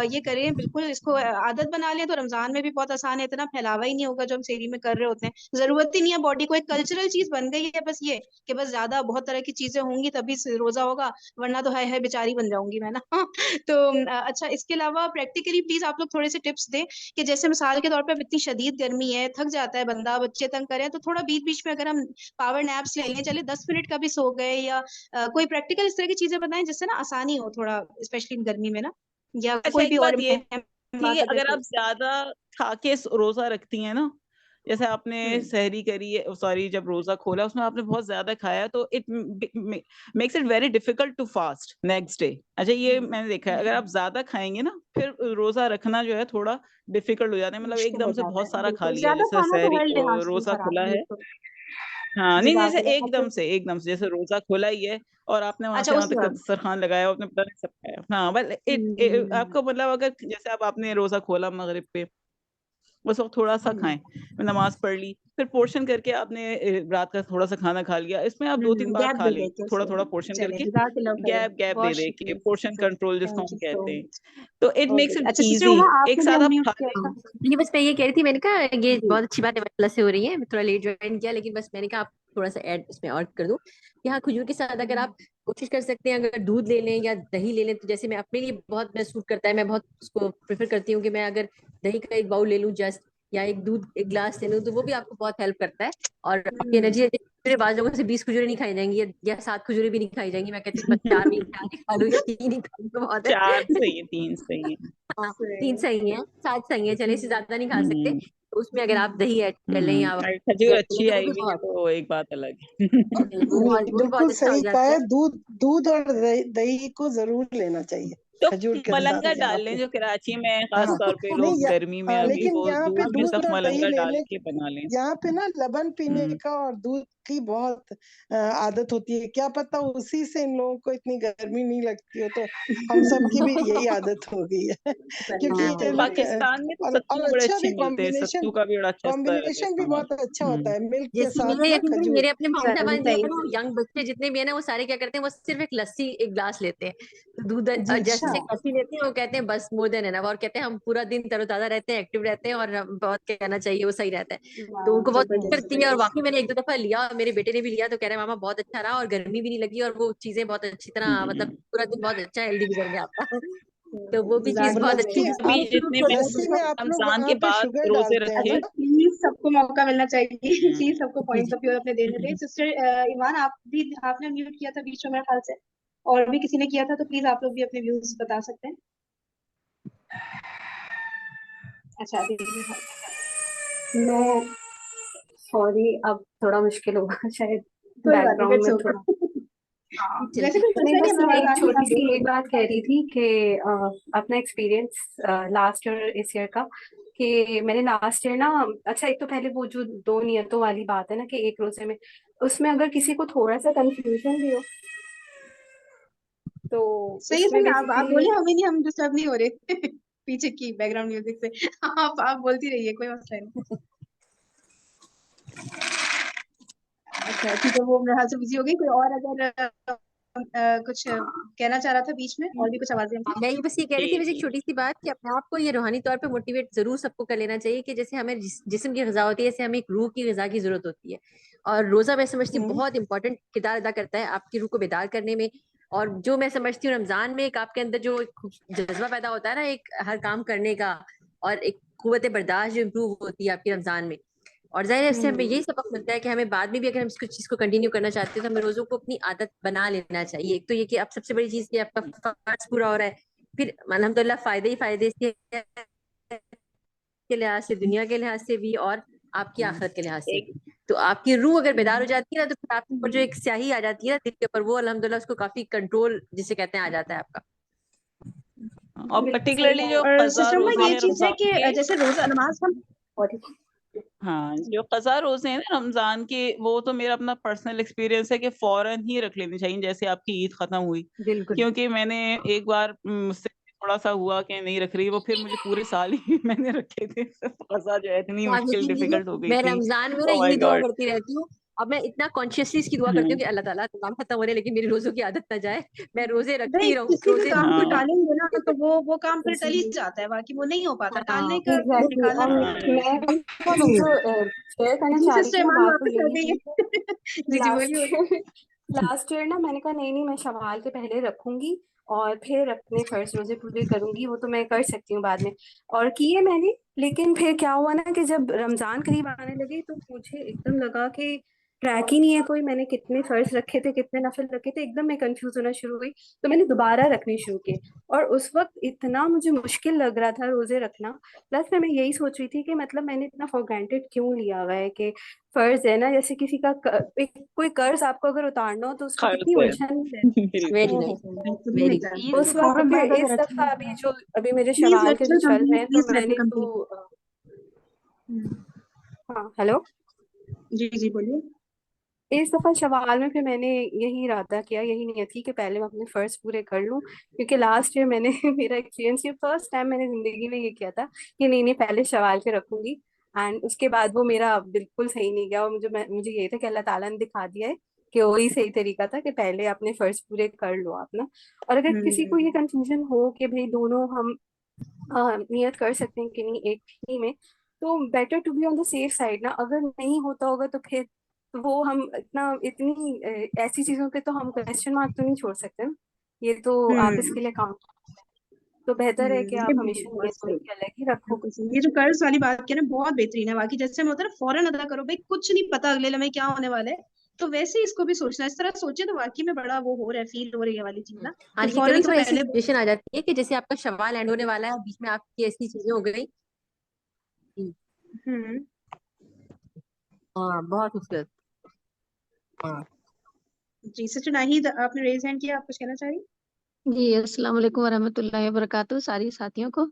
ये करें बिल्कुल, इसको आदत बना लें तो रमजान में भी बहुत आसान है, इतना फैलावा ही नहीं होगा जो हम सेहरी में कर रहे होते हैं। जरूरत ही नहीं है, बॉडी को एक कल्चरल चीज बन गई है बस ये, कि बस ज्यादा बहुत तरह की चीजें होंगी तभी रोजा होगा, वरना तो है बेचारी बन जाऊंगी मैं ना तो अच्छा, इसके अलावा प्रैक्टिकली प्लीज आप लोग थोड़े से टिप्स दें कि जैसे मिसाल के तौर पे अब इतनी शदीद गर्मी है, थक जाता है बंदा, बच्चे तंग करें, तो थोड़ा बीच बीच में अगर हम पावर नैप्स ले लें, चले 10 मिनट का भी सो गए, या कोई प्रैक्टिकल इस तरह की चीजें बताएं जिससे ना आसानी हो थोड़ा, स्पेशली गर्मी में ना, या अच्छा, कोई एक भी और बात ये अहम थी कि बात अगर अगर आप ज्यादा खा के रोजा रखती हैं ना, जैसे आपने सहरी करी है, सॉरी, जब रोजा खोला उसमें आपने बहुत ज्यादा खाया, तो it makes it very difficult to fast next day. अच्छा, ये मैंने देखा है, अगर आप ज्यादा खाएंगे ना, फिर रोजा रखना जो है थोड़ा डिफिकल्ट हो जाता है। मतलब मुश्किल हो एकदम से जाता बहुत है, सारा खा बिल्कुल लिया, ज्यादा जैसे खाना तो सहरी हर लिहाज से रोजा खराब, खुला है। बिल्कुल। हाँ, नहीं, जैसे जज़ाकल्लाह एकदम से जैसे रोजा खोला ही है और आपने वहां अच्छा से वहां उसी तक वक्त। दस्तरखान लगाया, आपने पता नहीं सब खाया। हाँ, बट आपको मतलब अगर जैसे आपने रोजा खोला मगरिब पे, उस वक्त थोड़ा सा खाएं, नमाज पढ़ ली, फिर पोर्शन करके आपने रात का थोड़ा सा खाना खा लिया, इसमें आप 2-3 बार गैप खा दे लें, दे के थोड़ा उसमें। थोड़ा पोर्शन चले, करके, जज़ाकल्लाह खैर, गैप दे बहुत दे के, शुक्रिया पोर्शन सिस्टर, कंट्रोल जिसको थैंक हम यू सो कहते हैं, मच। तो इट ओके, मेक्स इट अच्छा सिस्टर इजी। उमा, एक आपने भी साथ आप अनम्यूट खा किया लें। था। ये बस मैं ये कह रही थी, मैंने कहा ये जी बहुत अच्छी बात है, मतलब से हो रही है, मैं थोड़ा लेट ज्वाइन किया, लेकिन बस मैंने कहा आप थोड़ा सा ऐड इसमें और कर दूं कि हाँ, खजूर के साथ अगर आप कोशिश कर सकते हैं, अगर दूध ले लें या दही ले लें, तो जैसे मैं अपने लिए बहुत मैं सूट करता है, मैं बहुत उसको प्रेफर करती हूँ कि मैं अगर दही का एक बाउल ले लूँ जस्ट, या एक दूध एक ग्लास ले लूँ, तो वो भी आपको बहुत हेल्प करता है। और आपकी एनर्जी, मेरे बाद लोगों से 20 खजूरें नहीं खाई जाएंगी, या 7 खजूरें भी नहीं खाई जाएंगी, मैं कहती हूँ बस 4 भी 4 ही खा लूँ या 3 ही खा लूँ तो बहुत है 4 सही है, 3 सही है। हाँ, सही 3 सही है, 7 सही है, चले इससे ज्यादा नहीं खा सकते, हम्म तो उसमें अगर आप दही ऐड कर लें या और खजूर ऐड कर लें अच्छी तो वो आई भी हुई है बहुत तो एक बात अलग है। वो भी बहुत बिल्कुल अच्छा हो सही कहा जाता है। है। दूध दूध और दही को जरूर लेना चाहिए तो खजूर के मलंगा साथ डाल यहाँ लें, पे। जो कराची में खास हाँ तौर पे नहीं लोग गर्मी में अभी लेकिन वो यहाँ पे दूध में दूध सख्त और दही मलंगा डाल लेने, के बना लें। यहाँ पे ना लबन पीने हम्म का और दूध की बहुत आदत होती है, क्या पता उसी से इन लोगों को इतनी गर्मी नहीं लगती हो, तो हम सब की भी यही आदत हो गई है क्योंकि हाँ, ये लोग पाकिस्तान में तो और सत्तू बड़े अच्छा अच्छे भी मिलते हैं, सत्तू का भी बड़ा अच्छा रहता है कॉम्बिनेशन भी इस्तेमाल। बहुत अच्छा होता है मिल्क के जैसे साथ मेरे ना यकीन करिए, खजूर। मेरे अपने मोहम्मद सही जो है सही ना, यंग बच्चे जितने भी है ना, वो सारे क्या करते हैं, वो सिर्फ एक लस्सी एक ग्लास लेते हैं, तो दूध जी जस्ट अच्छा। एक लस्सी लेते हैं, वो कहते हैं बस मोर देन एनफ, और कहते हैं हम पूरा दिन तरोताजा रहते हैं, एक्टिव रहते हैं, और बहुत कहना चाहिए वो सही रहता है, तो उनको बहुत जबरदस्त करती है। और वाकई मैंने 1-2 दफा लिया, और मेरे बेटे ने भी लिया, तो कह रहे हैं मामा बहुत अच्छा रहा, और गर्मी भी नहीं लगी, और वो चीजें बहुत अच्छी तरह, मतलब पूरा दिन बहुत अच्छा हेल्दी गुजर गया आपका तो वो भी चीज और बहुत जज़ाकल्लाह अच्छी लस्सी है, खैर, जिसको आप भी आप जरूर जितने फॉलो भी लस्सी में करें। आप लोग रमजान वहां के पे बाद शुगर रोजे डालते अच्छा हैं रखे। ना? प्लीज सबको मौका मिलना चाहिए प्लीज सबको जी पॉइंट जी ऑफ व्यू अपने देने दें। सिस्टर ईमान, आप भी, आपने म्यूट किया था बीच में मेरे ख्याल से, और भी किसी ने किया था, तो प्लीज आप लोग भी अपने व्यूज बता सकते हैं। अच्छा अभी मैं सॉरी, अब थोड़ा मुश्किल होगा शायद, कोई बात नहीं, बैकग्राउंड लेट्स में ओके। थोड़ा। हाँ, चलती वैसे कोई नहीं मसला नहीं, बस हमें मैं आवाज एक आ रही है, छोटी आप सी बोलिए। एक बात कह रही थी कि अपना एक्सपीरियंस लास्ट ईयर इस ईयर का, कि मैंने लास्ट ईयर ना, अच्छा एक तो पहले वो जो 2 नियतों वाली बात है ना कि एक रोजे में, उसमें अगर किसी को थोड़ा सा कंफ्यूजन भी हो तो सही है उसमें सही है, आप बेसिकली बोलिए, हमें नहीं, हम डिस्टर्ब नहीं हो रहे पीछे की बैकग्राउंड म्यूजिक से आप बोलती रहिए, कोई मसला नहीं। अच्छा ठीक है, वो मेरे हाथ से बिजी हो गई। कोई और अगर कुछ कहना चाह रहा था बीच में, और भी कुछ आवाजें थी। मैं ये बस ये कह रही थी, वैसे एक छोटी सी बात, कि अपने आप को ये रूहानी तौर पे मोटिवेट जरूर सबको कर लेना चाहिए, कि जैसे हमें जिस्म की ग़िज़ा होती है, ऐसे हमें एक रूह की ग़िज़ा की जरूरत होती है, और रोजा मैं समझती हूँ बहुत इंपॉर्टेंट किरदार अदा करता है आपकी रूह को बेदार करने में। और जो मैं समझती हूँ रमजान में एक आपके अंदर जो एक जज्बा पैदा होता है ना, एक हर काम करने का, और एक कुव्वत बर्दाश्त जो इम्प्रूव होती है आपकी रमजान में, और जाहिर है इससे हमें यही सबक मिलता है कि हमें बाद में भी अगर हम इसको चीज को कंटिन्यू करना चाहते हैं, तो हमें रोजों को अपनी आदत बना लेना चाहिए। एक तो ये कि अब सबसे बड़ी चीज कि आपका फर्ज पूरा हो रहा है, फिर अल्हम्दुलिल्लाह फायदे ही फायदे इसके लिहाज से, दुनिया के लिहाज से भी, और आपकी आखिरत के लिहाज से एक भी। तो आपकी रूह अगर बेदार हो जाती है ना, तो फिर आपके ऊपर जो एक स्याही आ जाती है ना दिल के ऊपर, वो अल्हम्दुलिल्लाह उसको काफी कंट्रोल जिसे कहते हैं आ जाता है आपका। और बिल्कुल सही पर्टिकुलरली जो बात। और कज़ा सिस्टर में रोजे ये हैं चीज है रमजान कि के, जैसे रोजा नमाज हम हाँ, जो कज़ा रोजे हैं ना रमजान के, वो तो मेरा अपना पर्सनल एक्सपीरियंस है कि फौरन ही रख लेनी चाहिए जैसे आपकी ईद खत्म हुई, बिल्कुल क्योंकि मैंने एक बार मुझसे थोड़ा सा हुआ कि नहीं रख रही, वो फिर मुझे पूरे साल ही मैंने रखे थे। कज़ा जो है इतनी आप मुश्किल यकीन कीजिए, डिफिकल्ट हो गई मैं थी। रमजान में ना ओह माय यही दुआ गॉड। करती रहती हूँ। अब मैं इतना कॉन्शियसली इसकी दुआ करती हूँ कि अल्लाह ताला काम खत्म हो रहे लेकिन मेरी रोजों की आदत ना जाए, मैं रोजे रखती नहीं, रहूं, किसी भी रोजे काम को हाँ टालेंगे ना तो वो काम फिर टल ही जी जाता है, बाकी वो नहीं हो पाता, टालने हाँ का एग्जैक्टली। निकालना और पड़ेगा। मैं ना जो शेयर करना जी चाह रही सिस्टर थी ना, ईमान बात तो वापस आ यही गई थी है। जी जी लास्ट बोलिए। लास्ट ईयर ना मैंने कहा नहीं नहीं, मैं शवाल के पहले रखूंगी और फिर अपने फर्ज रोजे पूरे करूंगी, वो तो मैं कर सकती हूँ बाद में। और किए मैंने, लेकिन फिर क्या हुआ ना कि जब रमजान करीब आने लगे तो मुझे एकदम लगा कि ट्रैक ही नहीं है कोई, मैंने कितने फर्ज रखे थे कितने नफल रखे थे, एकदम मैं कंफ्यूज होना शुरू हुई। तो मैंने दोबारा रखने शुरू किए, और उस वक्त इतना मुझे मुश्किल लग रहा था रोजे रखना। प्लस फिर मैं यही सोच रही थी कि मतलब मैंने इतना फॉर ग्रांटेड क्यों लिया हुआ है कि फर्ज है ना, जैसे किसी का कोई कर्ज आपको अगर उतारना हो तो उसमें खर्च कितनी है। उलझन रहती वेरी है। नाइस, बिल्कुल ही वेरी नहीं गुड। ईद जानते। उस के वक्त फौरन फिर बाद इस अगर दफा रखें। अभी मेरे प्लीज शवाल के जो लेक्चर चल रहे कंप्लीट, हैं तो प्लीज लेट मी मैंने तो कंप्लीट। हाँ हेलो। जी जी बोलिए। इस दफा शवाल में फिर मैंने यही इरादा किया, यही नीयत थी कि पहले मैं अपने फर्ज पूरे कर लूं, क्योंकि लास्ट ईयर मैंने मेरा एक्सपीरियंस, ये फर्स्ट टाइम मैंने जिंदगी में ये किया था कि नहीं नहीं पहले शवाल के रखूंगी। एंड उसके बाद वो मेरा बिल्कुल सही नहीं गया, और मुझे यही था कि अल्लाह ताला ने दिखा दिया है कि वही सही तरीका था कि पहले अपने फर्ज पूरे कर लो आप ना। और अगर किसी को ये कंफ्यूजन हो कि भाई दोनों हम नियत कर सकते हैं कि नहीं एक ही में, तो better to be on the safe side ना। अगर नहीं होता होगा तो फिर वो हम इतनी ऐसी चीजों पे तो हम क्वेश्चन मार्क तो नहीं छोड़ सकते ना, ये तो आप इसके लिए काम। तो बेहतर है कि ये आप हमेशा बहुत नियत सही, की अलग ही रखो। बिल्कुल सही। ये जो कर्ज वाली बात की ना बहुत बेहतरीन है, बाकी जैसे में होता है ना फौरन अदा करो, भाई कुछ नहीं पता अगले लम्हे क्या होने वाला है, तो वैसे ही इसको भी सोचना, इस तरह सोचे तो वाकई में बड़ा वो हो रहा है, फील हो रही है वाली चीज ना, हाँ कि लेकिन कभी फौरन से कभी ऐसी पहले। सिचुएशन आ जाती है कि जैसे आपका शवाल एंड होने वाला है और बीच में आपकी ऐसी चीजें हो गई। हम्म। हाँ बहुत खूबसूरत। हाँ जी सिस्टर नाहिद, आपने रेज हैंड किया, आप कुछ कहना चाह रही? जी अस्सलाम वालेकुम वरहमतुल्लाहि वबरकातुहू सारी साथियों को।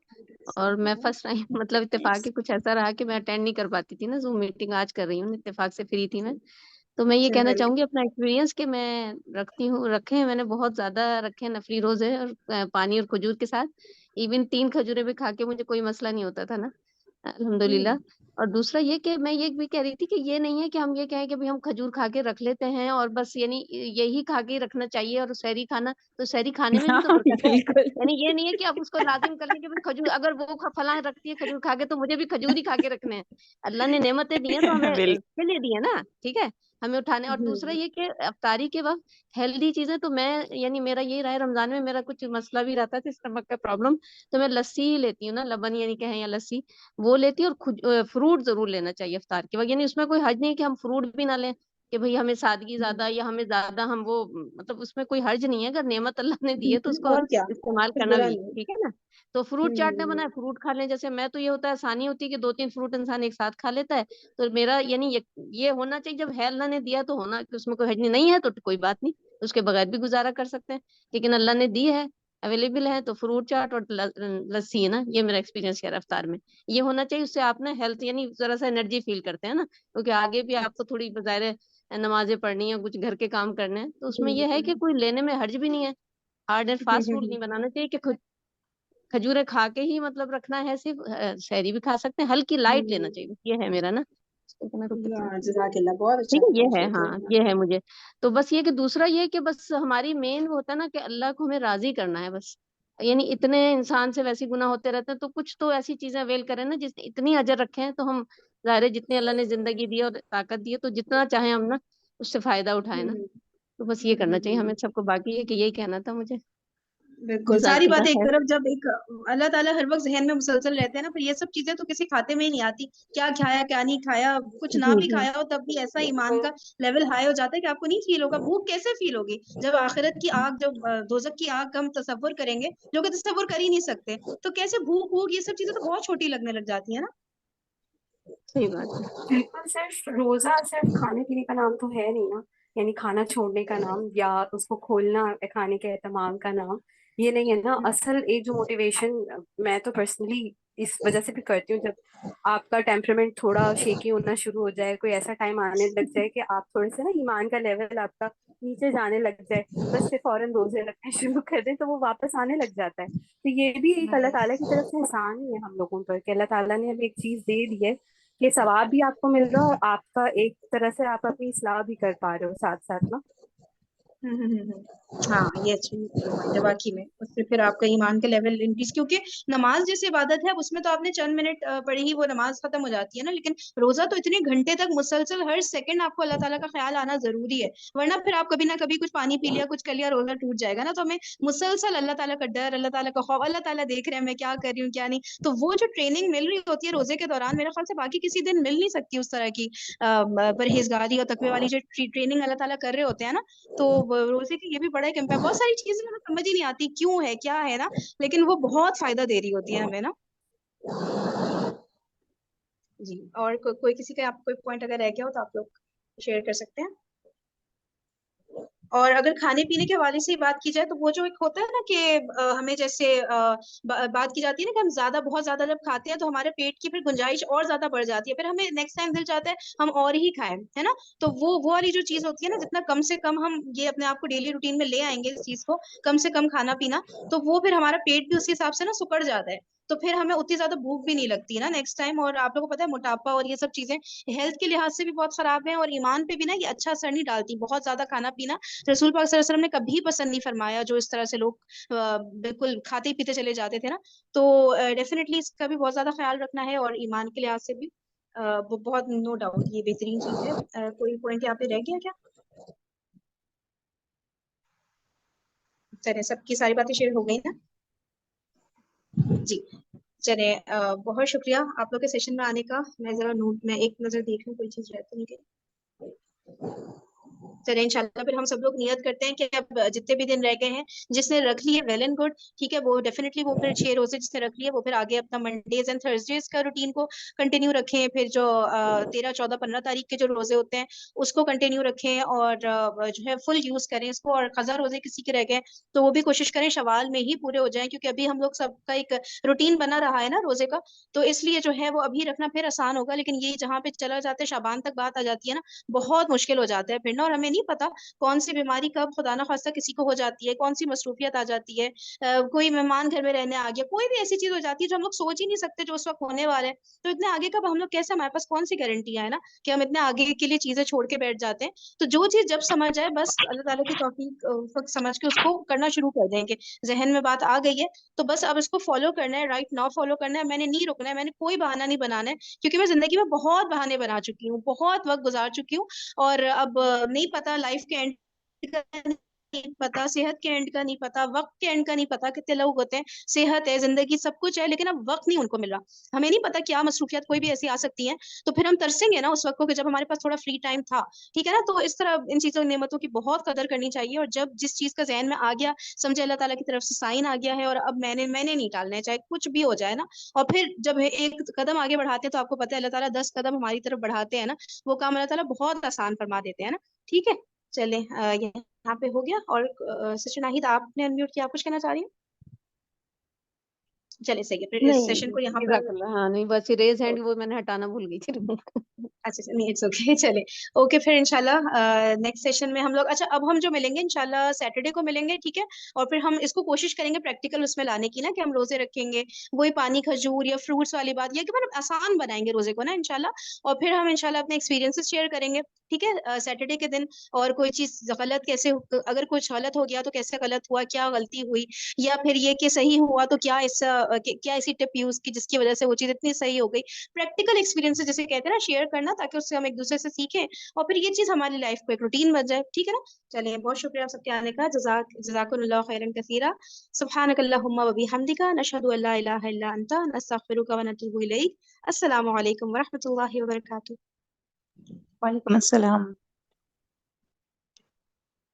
और मैं फर्स्ट टाइम मतलब इत्तेफाक के कुछ ऐसा रहा कि मैं अटेंड नहीं कर पाती थी ना, जूम मीटिंग आज कर रही हूँ, इत्तेफाक से फ्री थी मैं। तो मैं ये कहना वेरी चाहूंगी अपना एक्सपीरियंस कि मैं रखती हूँ, रखे हैं मैंने, बहुत ज्यादा रखे हैं नफली रोजे, और पानी और खजूर के साथ। इवन 3 खजूरें भी खा के मुझे कोई मसला नहीं होता था ना, अल्हम्दुलिल्लाह। और दूसरा ये कि मैं ये भी कह रही थी कि ये नहीं है कि हम ये कहें कि भाई हम खजूर खा के रख लेते हैं और बस, यानी यही खा के रखना चाहिए, और सहरी खाना, तो सहरी खाने में भी तो हाँ बरकत है। बिल्कुल। यानी ये नहीं है कि आप उसको लाजिम कर लें कि भाई खजूर, अगर वो फलां रखती है खजूर खा के तो मुझे भी खजूर ही खा के रखने हैं। अल्लाह ने नेमतें दी हैं तो हमें बिल्कुल। उसके लिए दी है ना, ठीक है, हमें उठाने। और दूसरा ये कि अफ्तारी के वक्त हेल्दी चीजें, तो मैं, यानी मेरा यही रहा है, रमजान में मेरा कुछ मसला भी रहता था स्टमक का प्रॉब्लम, तो मैं लस्सी ही लेती हूँ ना, लबन यानी कहें या लस्सी, वो लेती हूँ। और फ्रूट जरूर लेना चाहिए इफ्तार के वक्त, यानी उसमें कोई हर्ज नहीं है कि हम फ्रूट भी ना लें, कि भाई हमें सादगी ज्यादा या हमें ज्यादा हम वो, मतलब उसमें कोई हर्ज नहीं है, अगर नेमत अल्लाह ने दी है तो उसको और क्या, इस्तेमाल कुछ करना बुरा भी, नहीं। ठीक है ना। तो फ्रूट चाट ने बना है, हम्म। फ्रूट खा लें, जैसे मैं तो ये होता है, आसानी होती है कि 2-3 फ्रूट इंसान एक साथ खा लेता है। तो मेरा यानी ये होना चाहिए, जब है अल्लाह ने दिया तो होना कि उसमें कोई हर्ज नहीं है तो कोई बात नहीं, उसके बगैर भी गुजारा कर सकते हैं। लेकिन अल्लाह ने दी है, अवेलेबल है, तो फ्रूट चाट और लस्सी है ना, ये मेरा एक्सपीरियंस है रफ्तार में, ये होना चाहिए। उससे आप ना हेल्थ, यानी जरा सा एनर्जी फील करते हैं ना, क्योंकि आगे भी आपको थोड़ी बजाय नमाजें पढ़नी है, कुछ घर के काम करने हैं, तो उसमें ये है कि कोई लेने में हर्ज भी नहीं है। हार्ड एंड फास्ट रूल नहीं बनाना चाहिए कि खजूरें खा के ही मतलब रखना है, सिर्फ सहरी भी खा सकते हैं, हल्की लाइट लेना चाहिए, बस ये है मेरा ना। इतना रुक सकते हैं। जज़ाकल्लाह, बहुत अच्छा ठीक है, ये बहुत है, हाँ बेहतरीन। ये है मुझे। तो बस ये कि दूसरा ये कि बस हमारी मेन होता है ना कि अल्लाह को हमें राजी करना है बस। यानी इतने इंसान से वैसे गुनाह होते रहते हैं, तो कुछ तो ऐसी चीजें अवेल करें ना जिसने इतनी अजर रखे हैं, तो हम ज़ाहिर है जितनी अल्लाह ने जिंदगी दी है और ताकत दी है, तो जितना चाहे हम ना उससे फायदा उठाए ना। हम्म। तो बस ये करना चाहिए हमें सबको, बाकी है कि यही कहना था मुझे। बिल्कुल, सारी जज़ाकल्लाह बातें एक खैर। तरफ, जब एक अल्लाह ताला हर वक्त जहन में मुसलसल रहते हैं ना, फिर ये सब चीजें तो किसी खाते में ही नहीं आती, क्या खाया क्या नहीं खाया, कुछ ना जी भी जी खाया हो तब भी ऐसा ईमान का लेवल हाई हो जाता है कि आपको नहीं फील होगा। भूख कैसे फील होगी जब आखिरत की आग, जब दोजक की आग का हम तसव्वुर करेंगे, जो कि तसव्वुर कर ही नहीं सकते, तो कैसे भूख भूख ये सब चीजें तो बहुत छोटी लगने लग जाती है ना। सही बात है। बिल्कुल, सिर्फ रोजा सिर्फ खाने पीने का नाम तो है नहीं ना, यानी खाना छोड़ने का नाम या उसको खोलना खाने के एहतमाम का नाम ये नहीं है ना। असल एक जो मोटिवेशन मैं तो पर्सनली इस वजह से भी करती हूँ, जब आपका टेम्परामेंट थोड़ा शेकी होना शुरू हो जाए, कोई ऐसा टाइम आने लग जाए कि आप थोड़े से ना ईमान का लेवल आपका नीचे जाने लग जाए, बस से फौरन रोजे रखने शुरू कर दे तो वो वापस आने लग जाता है। तो ये भी एक अल्लाह ताला की तरफ से एहसान ही है हम लोगों पर कि अल्लाह ताला ने हमें एक चीज दे दी है कि सवाब भी आपको मिल रहा है और आपका एक तरह से आप अपनी इस्लाह भी कर पा रहे हो साथ साथ ना। हाँ, ये अच्छी पॉइंट है वाकई में। उससे फिर आपका ईमान का लेवल इंक्रीज, क्योंकि नमाज जैसी इबादत है, अब उसमें तो आपने चंद मिनट पढ़ी ही वो नमाज खत्म हो जाती है ना, लेकिन रोजा तो इतने घंटे तक मुसलसल हर सेकंड आपको अल्लाह ताला का ख्याल आना जरूरी है, वरना फिर आप कभी ना कभी कुछ पानी पी लिया, कुछ कर लिया, रोजा टूट जाएगा ना। तो हमें मुसलसल अल्लाह ताला का डर, अल्लाह ताला का खौफ, अल्लाह ताला देख रहे हैं मैं क्या कर रही हूँ क्या नहीं, तो वो जो ट्रेनिंग मिल रही होती है रोजे के दौरान, मेरे ख्याल से बाकी किसी दिन मिल नहीं सकती उस तरह की परहेजगारी और तकवे वाली जो ट्रेनिंग अल्लाह ताला कर रहे होते हैं ना। तो रोजे की ये भी बड़ा एक इम्पैक्ट, बहुत सारी चीजें हमें समझ ही नहीं आती क्यों है क्या है ना, लेकिन वो बहुत फायदा दे रही होती है हमें ना। जी, और कोई किसी का आप कोई पॉइंट अगर रह गया हो तो आप लोग शेयर कर सकते हैं। और अगर खाने पीने के हवाले से ही बात की जाए तो वो जो एक होता है ना कि हमें जैसे बात की जाती है ना कि हम ज्यादा बहुत ज्यादा जब खाते हैं तो हमारे पेट की फिर गुंजाइश और ज्यादा बढ़ जाती है, फिर हमें नेक्स्ट टाइम दिल चाहता है हम और ही खाएं, है ना। तो वो वाली जो चीज होती है ना, जितना कम से कम हम ये अपने आप को डेली रूटीन में ले आएंगे इस चीज को, कम से कम खाना पीना, तो वो फिर हमारा पेट भी उसी हिसाब से ना सुकड़ जाता है, तो फिर हमें उतनी ज्यादा भूख भी नहीं लगती ना नेक्स्ट टाइम। और आप लोगों को पता है मोटापा और ये सब चीजें हेल्थ के लिहाज से भी बहुत खराब है और ईमान पे भी ना ये अच्छा असर नहीं डालती बहुत ज्यादा खाना पीना। रसूल पाक सल्लल्लाहु अलैहि वसल्लम ने कभी पसंद नहीं फरमाया जो इस तरह से लोग बिल्कुल खाते पीते चले जाते थे ना। तो डेफिनेटली इसका भी बहुत ज्यादा ख्याल रखना है और ईमान के लिहाज से भी वो बहुत नो डाउट ये बेहतरीन चीज है। कोई पॉइंट यहाँ पे रह गया क्या? चलिए, सबकी सारी बातें शेयर हो गई ना? जी चले, बहुत शुक्रिया आप लोग के सेशन में आने का। मैं जरा नोट में एक नजर देख लूं कोई चीज रहती नहीं गई। चले इंशाल्लाह फिर हम सब लोग नियत करते हैं कि अब जितने भी दिन रह गए हैं, जिसने रख लिए वेल एंड गुड, ठीक है, वो डेफिनेटली वो फिर 6 रोजे जिसने रख लिए वो फिर आगे अपना मंडेज एंड थर्सडेज का रूटीन को कंटिन्यू रखें। फिर जो 13, 14, 15 तारीख के जो रोजे होते हैं उसको कंटिन्यू रखें और जो है फुल यूज करें इसको। और कज़ा रोजे किसी के रह गए तो वो भी कोशिश करें शवाल में ही पूरे हो जाएं, क्योंकि अभी हम लोग सबका एक रूटीन बना रहा है ना रोजे का, तो इसलिए जो है वो अभी रखना फिर आसान होगा। लेकिन ये जहाँ पे चला जाता है शाबान तक बात आ जाती है ना, बहुत मुश्किल हो जाता है फिर ना। और हमें नहीं पता कौन सी बीमारी कब खुदा ना खास्ता किसी को हो जाती है, कौन सी मसरूफियत आ जाती है, कोई मेहमान घर में रहने आ गया, कोई भी ऐसी चीज हो जाती है जो हम लोग सोच ही नहीं सकते जो उस वक्त होने वाला है। तो इतने आगे कब हम लोग कैसे, हमारे पास कौन सी गारंटी है ना कि हम इतने आगे के लिए चीजें छोड़ के बैठ जाते हैं। तो जो चीज जब समझ आए बस अल्लाह ताला की तौफीक उस वक्त समझ के उसको करना शुरू कर देंगे। जहन में बात आ गई है तो बस अब इसको फॉलो करना है, राइट नाउ फॉलो करना है। मैंने नहीं रुकना है, मैंने कोई बहाना नहीं बनाना है, क्योंकि मैं जिंदगी में बहुत बहाने बना चुकी हूँ, बहुत वक्त गुजार चुकी हूँ। और अब नहीं पता लाइफ के एंड का नहीं पता, सेहत के एंड का नहीं पता, वक्त के एंड का नहीं पता। कितने लोग होते हैं सेहत है जिंदगी सब कुछ है लेकिन अब वक्त नहीं उनको मिल रहा। हमें नहीं पता क्या मसरूफियत कोई भी ऐसी आ सकती है, तो फिर हम तरसेंगे ना उस वक्त को कि जब हमारे पास थोड़ा फ्री टाइम था, ठीक है ना। तो इस तरह इन चीजों नेमतों की बहुत कदर करनी चाहिए। और जब जिस चीज का जहन में आ गया, समझे अल्लाह ताला की तरफ से साइन आ गया है और अब मैंने नहीं टालना है चाहे कुछ भी हो जाए ना। और फिर जब एक कदम आगे बढ़ाते हैं तो आपको पता है अल्लाह ताला 10 कदम हमारी तरफ बढ़ाते हैं ना, वो काम अल्लाह ताला बहुत आसान फरमा देते हैं ना। ठीक है, चले यहाँ पे हो गया। और सचिन नाहिद आपने अनम्यूट किया, आप कुछ कहना चाह रही हैं? चले सही है, फिर इस सेशन को नहीं यहाँ पर जज़ाकल्लाह, हाँ नहीं बस रेज हैंड वो मैंने हटाना भूल गई थी रिमूव। अच्छा नहीं इट्स ओके चले ओके। फिर इंशाल्लाह नेक्स्ट सेशन में हम लोग, अच्छा अब हम जो मिलेंगे इंशाल्लाह सैटरडे को मिलेंगे, ठीक है। और फिर हम इसको कोशिश करेंगे प्रैक्टिकल उसमें लाने की ना, कि हम रोजे रखेंगे वही पानी खजूर या फ्रूट्स वाली बात, या कि मतलब आसान बनाएंगे रोजे को ना इंशाल्लाह। और फिर हम इंशाल्लाह अपने एक्सपीरियंसेस शेयर करेंगे, ठीक है, सैटरडे के दिन। और कोई चीज गलत कैसे, अगर कुछ गलत हो गया तो कैसे गलत हुआ, क्या गलती हुई, या फिर ये कि सही हुआ तो क्या क्या ऐसी टिप यूज की जिसकी वजह से वो चीज इतनी सही हो गई। प्रैक्टिकल एक्सपीरियंसेस जिसे कहते हैं ना शेयर करना, ताकि उससे हम एक दूसरे से सीखें और फिर ये चीज हमारी लाइफ को एक रूटीन बन जाए, ठीक है ना। चलिए बहुत शुक्रिया आप सबके आने का। जज़ाकुमुल्लाह खैरन कसीरा। सुब्हानकल्लाहुम्मा व बिहम्दिका नशहदु अल्ला इलाहा इल्ला अंता नस्तगफिरुका व नतूबु इलैक। अस्सलामु अलैकुम व रहमतुल्लाहि व बरकातुहू। वालेकुम अस्सलाम।